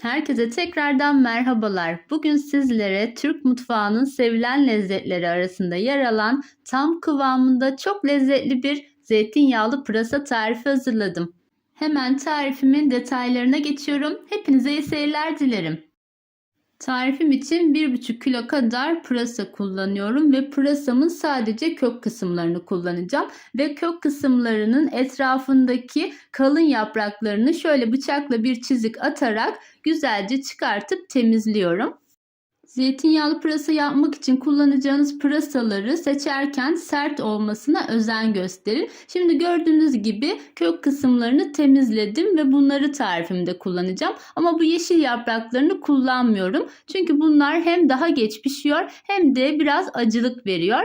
Herkese tekrardan merhabalar. Bugün sizlere Türk mutfağının sevilen lezzetleri arasında yer alan tam kıvamında çok lezzetli bir zeytinyağlı pırasa tarifi hazırladım. Hemen tarifimin detaylarına geçiyorum. Hepinize iyi seyirler dilerim. Tarifim için 1,5 kilo kadar pırasa kullanıyorum ve pırasamın sadece kök kısımlarını kullanacağım. Ve kök kısımlarının etrafındaki kalın yapraklarını şöyle bıçakla bir çizik atarak güzelce çıkartıp temizliyorum. Zeytinyağlı pırasa yapmak için kullanacağınız pırasaları seçerken sert olmasına özen gösterin. Şimdi gördüğünüz gibi kök kısımlarını temizledim ve bunları tarifimde kullanacağım. Ama bu yeşil yapraklarını kullanmıyorum. Çünkü bunlar hem daha geç pişiyor hem de biraz acılık veriyor.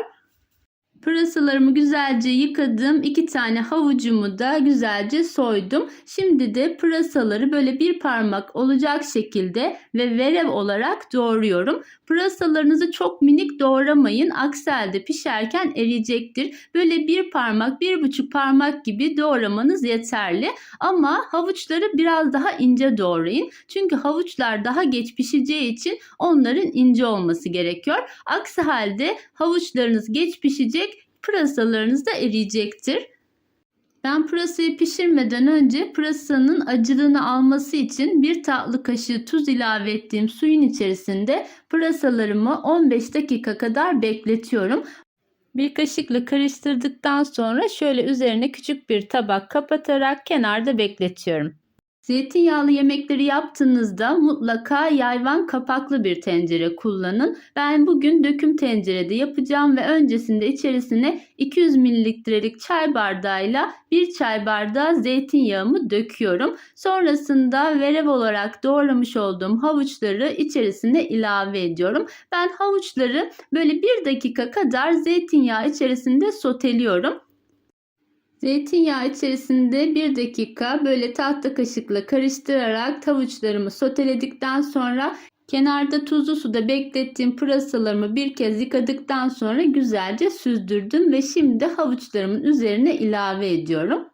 Pırasalarımı güzelce yıkadım. 2 tane havucumu da güzelce soydum. Şimdi de pırasaları böyle bir parmak olacak şekilde ve verev olarak doğruyorum. Pırasalarınızı çok minik doğramayın. Aksi halde pişerken eriyecektir. Böyle bir parmak, 1,5 parmak gibi doğramanız yeterli. Ama havuçları biraz daha ince doğrayın. Çünkü havuçlar daha geç pişeceği için onların ince olması gerekiyor. Aksi halde havuçlarınız geç pişecek, pırasalarınız da eriyecektir. Ben pırasayı pişirmeden önce pırasanın acılığını alması için 1 tatlı kaşığı tuz ilave ettiğim suyun içerisinde pırasalarımı 15 dakika kadar bekletiyorum. Bir kaşıkla karıştırdıktan sonra şöyle üzerine küçük bir tabak kapatarak kenarda bekletiyorum. Zeytinyağlı yemekleri yaptığınızda mutlaka yayvan kapaklı bir tencere kullanın. Ben bugün döküm tencerede yapacağım ve öncesinde içerisine 200 mililitrelik çay bardağıyla 1 çay bardağı zeytinyağımı döküyorum. Sonrasında verev olarak doğramış olduğum havuçları içerisine ilave ediyorum. Ben havuçları böyle 1 dakika kadar zeytinyağı içerisinde soteliyorum. Zeytinyağı içerisinde 1 dakika böyle tahta kaşıkla karıştırarak havuçlarımı soteledikten sonra kenarda tuzlu suda beklettiğim pırasalarımı bir kez yıkadıktan sonra güzelce süzdürdüm ve şimdi havuçlarımın üzerine ilave ediyorum.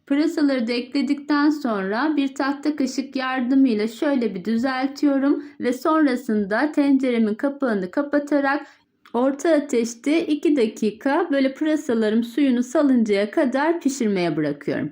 Pırasaları da ekledikten sonra bir tahta kaşık yardımıyla şöyle bir düzeltiyorum ve sonrasında tenceremin kapağını kapatarak orta ateşte 2 dakika böyle pırasalarım suyunu salıncaya kadar pişirmeye bırakıyorum.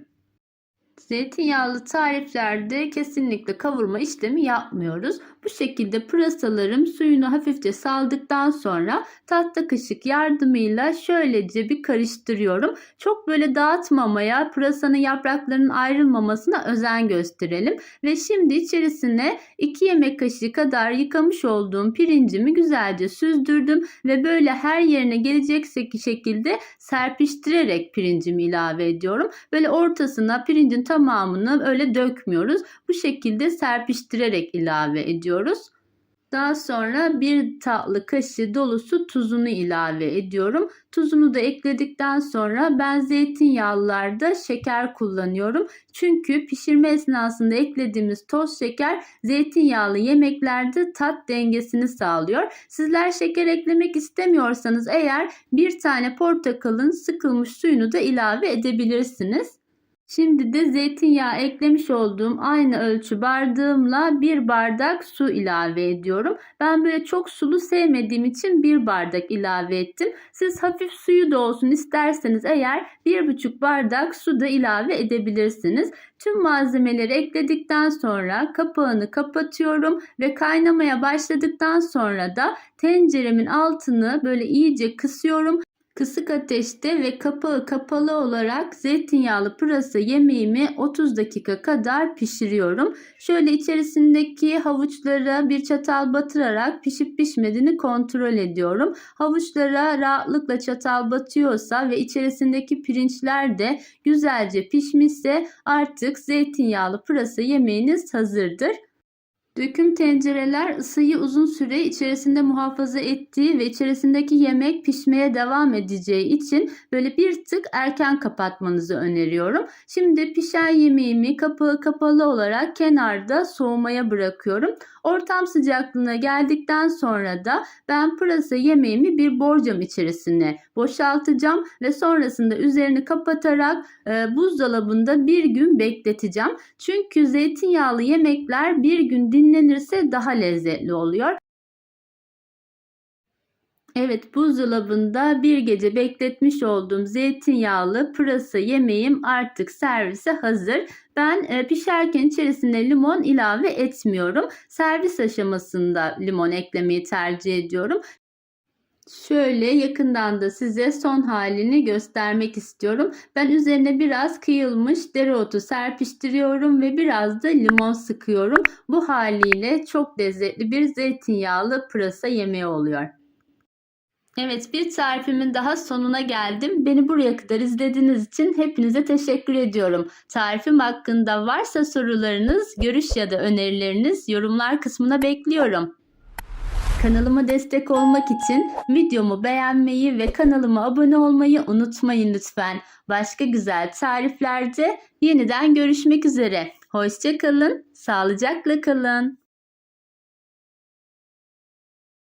Zeytinyağlı tariflerde kesinlikle kavurma işlemi yapmıyoruz. Bu şekilde pırasalarım suyunu hafifçe saldıktan sonra tahta kaşık yardımıyla şöylece bir karıştırıyorum. Çok böyle dağıtmamaya, pırasanın yapraklarının ayrılmamasına özen gösterelim. Ve şimdi içerisine 2 yemek kaşığı kadar yıkamış olduğum pirincimi güzelce süzdürdüm ve böyle her yerine gelecek şekilde serpiştirerek pirincimi ilave ediyorum. Böyle ortasına pirincin tamamını öyle dökmüyoruz. Bu şekilde serpiştirerek ilave ediyoruz. Daha sonra 1 tatlı kaşığı dolusu tuzunu ilave ediyorum. Tuzunu da ekledikten sonra ben zeytinyağlılarda şeker kullanıyorum. Çünkü pişirme esnasında eklediğimiz toz şeker zeytinyağlı yemeklerde tat dengesini sağlıyor. Sizler şeker eklemek istemiyorsanız eğer 1 tane portakalın sıkılmış suyunu da ilave edebilirsiniz. Şimdi de zeytinyağı eklemiş olduğum aynı ölçü bardağımla 1 bardak su ilave ediyorum. Ben böyle çok sulu sevmediğim için 1 bardak ilave ettim. Siz hafif suyu da olsun isterseniz eğer 1,5 bardak su da ilave edebilirsiniz. Tüm malzemeleri ekledikten sonra kapağını kapatıyorum ve kaynamaya başladıktan sonra da tenceremin altını böyle iyice kısıyorum. Kısık ateşte ve kapağı kapalı olarak zeytinyağlı pırasa yemeğimi 30 dakika kadar pişiriyorum. Şöyle içerisindeki havuçlara bir çatal batırarak pişip pişmediğini kontrol ediyorum. Havuçlara rahatlıkla çatal batıyorsa ve içerisindeki pirinçler de güzelce pişmişse artık zeytinyağlı pırasa yemeğiniz hazırdır. Döküm tencereler ısıyı uzun süre içerisinde muhafaza ettiği ve içerisindeki yemek pişmeye devam edeceği için böyle bir tık erken kapatmanızı öneriyorum. Şimdi pişen yemeğimi kapağı kapalı olarak kenarda soğumaya bırakıyorum. Ortam sıcaklığına geldikten sonra da ben pırasa yemeğimi bir borcam içerisine boşaltacağım ve sonrasında üzerini kapatarak buzdolabında bir gün bekleteceğim. Çünkü zeytinyağlı yemekler bir gün dinlenirse daha lezzetli oluyor. Evet, buzdolabında bir gece bekletmiş olduğum zeytinyağlı pırasa yemeğim artık servise hazır. Ben pişerken içerisine limon ilave etmiyorum. Servis aşamasında limon eklemeyi tercih ediyorum. Şöyle yakından da size son halini göstermek istiyorum. Ben üzerine biraz kıyılmış dereotu serpiştiriyorum ve biraz da limon sıkıyorum. Bu haliyle çok lezzetli bir zeytinyağlı pırasa yemeği oluyor. Evet, bir tarifimin daha sonuna geldim. Beni buraya kadar izlediğiniz için hepinize teşekkür ediyorum. Tarifim hakkında varsa sorularınız, görüş ya da önerileriniz yorumlar kısmına bekliyorum. Kanalıma destek olmak için videomu beğenmeyi ve kanalıma abone olmayı unutmayın lütfen. Başka güzel tariflerde yeniden görüşmek üzere. Hoşça kalın, sağlıcakla kalın.